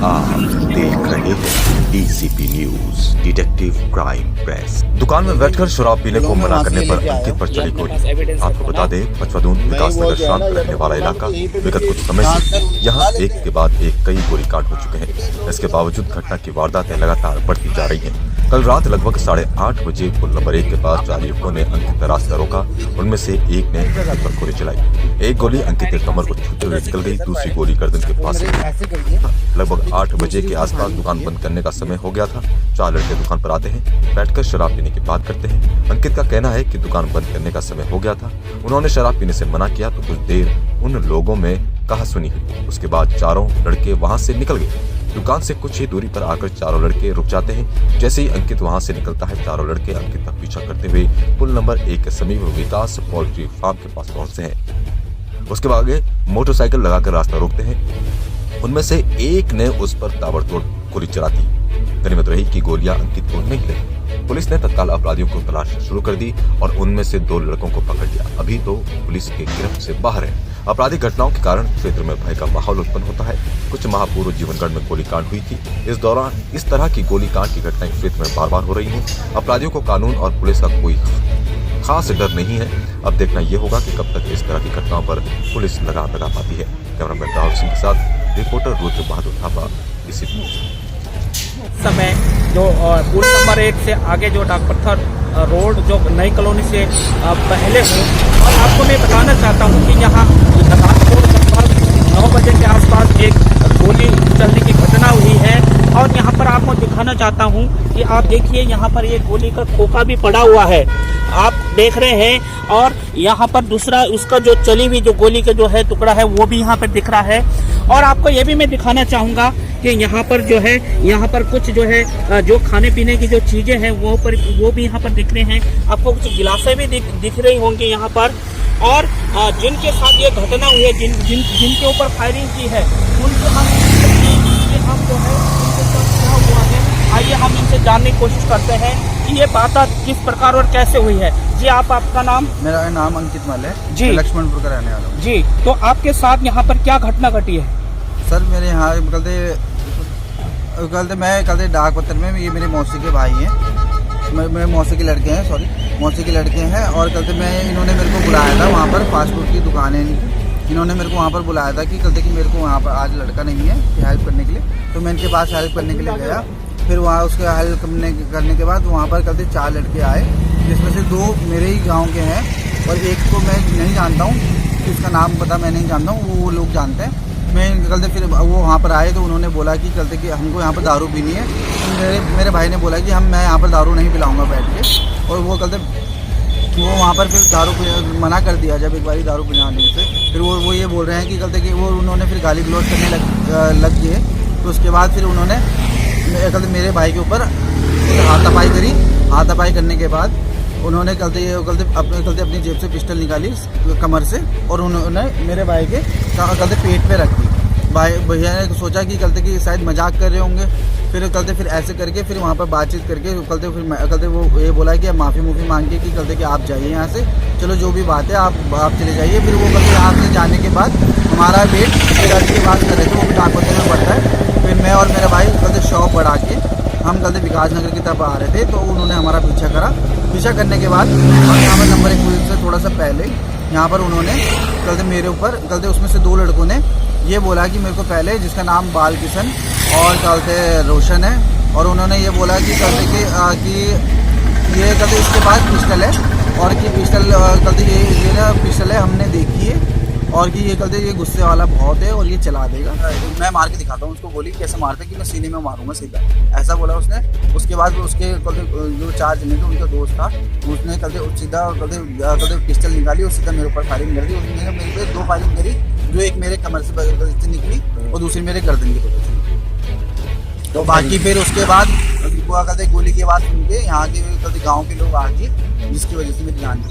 आप देख रहे हैं DCP news detective crime press. दुकान में बैठकर शराब पीने को मना करने पर अंकित पर चली गोली। आपको बता दें, पचवदून विकासनगर शांत रहने वाला इलाका विगत कुछ समय से यहाँ एक के बाद एक कई गोलीकांड हो चुके हैं। इसके बावजूद घटना की वारदातें लगातार बढ़ती जा रही हैं। कल रात लगभग 8:30 बजे पुल नंबर 1 के पास 4 युवकों ने अंकित का रास्ता रोका। उनमें से एक ने अंकित पर गोली चलाई। एक गोली अंकित के कमर को छूते हुए निकल गई, दूसरी गोली गर्दन के पास। लगभग 8 बजे के आसपास दुकान बंद करने का समय हो गया था। 4 लड़के दुकान पर आते हैं, बैठकर शराब पीने की बात करते हैं। अंकित का कहना है कि दुकान बंद करने का समय हो गया था, उन्होंने शराब पीने से मना किया तो कुछ देर उन लोगों में कहा सुनी हुई। उसके बाद चारों लड़के वहां से निकल गए। दुकान से कुछ ही दूरी पर आकर चारों लड़के रुक जाते हैं। जैसे ही अंकित वहां से निकलता है, चारों लड़के अंकित का पीछा करते हुए पुल नंबर 1 के समीप विकास पोल्ट्री फार्म के पास पहुंचते हैं। उसके बाद आगे मोटरसाइकिल लगाकर रास्ता रोकते हैं। उनमें से एक ने उस पर ताबड़तोड़ गोली चला दी। गनीमत रही कि गोलियां अंकित को नहीं लगी। पुलिस ने तत्काल अपराधियों को तलाश शुरू कर दी और उनमें से 2 लड़कों को पकड़ लिया। अभी तो पुलिस के गिरफ्त से बाहर है। आपराधिक घटनाओं के कारण क्षेत्र में भय का माहौल उत्पन्न होता है। कुछ माह पूर्व जीवनगढ़ में गोलीकांड हुई थी। इस दौरान इस तरह की गोलीकांड की घटनाएं क्षेत्र में बार बार हो रही हैं। अपराधियों को कानून और पुलिस का कोई खास डर नहीं है। अब देखना यह होगा कि कब तक इस तरह की घटनाओं पर पुलिस लगाम लगा पाती है। कैमरामैन राहुल सिंह के साथ रिपोर्टर रुद्र बहादुर थापा, इसी समय जो पुल नंबर 1 से आगे जो डाकपत्थर रोड जो नई कॉलोनी से पहले हूँ, और आपको मैं बताना चाहता हूँ कि यहाँ रात को लगभग 9 बजे के आसपास एक गोली चलने की घटना हुई है। और यहाँ पर आपको दिखाना चाहता हूँ कि आप देखिए, यहाँ पर एक गोली का खोखा भी पड़ा हुआ है, आप देख रहे हैं। और यहाँ पर दूसरा उसका जो चली हुई जो गोली का जो है टुकड़ा है वो भी यहाँ पर दिख रहा है। और आपको ये भी मैं दिखाना चाहूँगा कि यहाँ पर जो है, यहाँ पर कुछ जो है जो खाने पीने की जो चीज़ें हैं वो भी यहाँ पर दिख रहे हैं। आपको कुछ गिलासें भी दिख रही होंगी यहाँ पर। और जिनके साथ ये घटना हुई है, जिनके ऊपर फायरिंग की है, उनसे हम जो है उनके साथ क्या हुआ है, आइए हम इनसे जानने की कोशिश करते हैं कि ये बात किस प्रकार और कैसे हुई है। जी, आपका नाम? मेरा नाम अंकित मल है जी, लक्ष्मणपुर का रहने वाला हूँ जी। तो आपके साथ यहाँ पर क्या घटना घटी है? सर, मेरे यहाँ कल डाक पत्थर में ये मेरे मौसी के भाई हैं, मेरे मौसी के लड़के हैं, मौसी के लड़के हैं। और कल इन्होंने मेरे को बुलाया था, वहाँ पर फास्ट फूड की दुकान है इनकी। इन्होंने मेरे को वहाँ पर बुलाया था कि कल कि मेरे को वहाँ पर आज लड़का नहीं है हेल्प करने के लिए, तो मैं इनके पास हेल्प करने के लिए गया। फिर वहाँ उसके हेल्प करने के बाद वहाँ पर कल 4 लड़के आए, जिसमें से 2 मेरे ही गाँव के हैं और एक को मैं नहीं जानता हूँ, इसका नाम पता मैं नहीं जानता हूँ, वो लोग जानते हैं। मैं कल फिर वो वहाँ पर आए तो उन्होंने बोला कि कल कि हमको यहाँ पर दारू पीनी है। मेरे भाई ने बोला कि मैं यहाँ पर दारू नहीं पिलाऊंगा बैठ के। और वो वो वहाँ पर फिर दारू मना कर दिया। जब एक बारी दारू पिलाने से फिर वो ये बोल रहे हैं कि कि वो उन्होंने फिर गाली गलौज करने लग गए। तो उसके बाद फिर उन्होंने मेरे भाई के ऊपर हाथापाई करी। हाथापाई करने के बाद उन्होंने अपनी जेब से पिस्टल निकाली कमर से और उन्होंने मेरे भाई के पेट पे रख दी। भैया ने सोचा कि कि शायद मजाक कर रहे होंगे। फिर ऐसे करके फिर वहाँ पर बातचीत करके वो ये बोला कि माफ़ी मांग के कि आप जाइए यहाँ से, चलो जो भी बात है आप चले जाइए। फिर वो यहाँ से जाने के बाद हमारा वेट गाड़ी के पास कर रहे थे, वो भी डाकपत्थर में पड़ता है। फिर मैं और मेरा भाई शॉप बढ़ा के हम विकास नगर की तरफ आ रहे थे, तो उन्होंने हमारा पीछा करा। पीछा करने के बाद यहाँ पर नंबर 1 पुलिस से थोड़ा सा पहले यहाँ पर उन्होंने मेरे ऊपर उसमें से 2 लड़कों ने ये बोला कि मेरे को पहले, जिसका नाम बाल किशन और रोशन है, और उन्होंने ये बोला कि ये इसके पास पिस्टल है और कि पिस्टल ये ना पिस्टल है, हमने देखी है, और कि ये गुस्से वाला बहुत है और ये चला देगा। मैं मार के दिखाता हूँ उसको गोली कैसे मारते कि मैं सीने में मारूंगा सीधा, ऐसा बोला उसने। उसके बाद उसके जो 4 जने थे, उनका दोस्त था, उसने सीधा पिस्टल निकाली और सीधा मेरे ऊपर फायरिंग कर दी। उसने मेरे पे 2 फायरिंग करी, जो एक मेरे कमर से निकली और दूसरी मेरे गर्दन की वजह से। तो बाकी फिर उसके बाद गोली की आवाज़ सुन के यहाँ के गाँव के लोग आ गए, जिसकी वजह से मेरी जान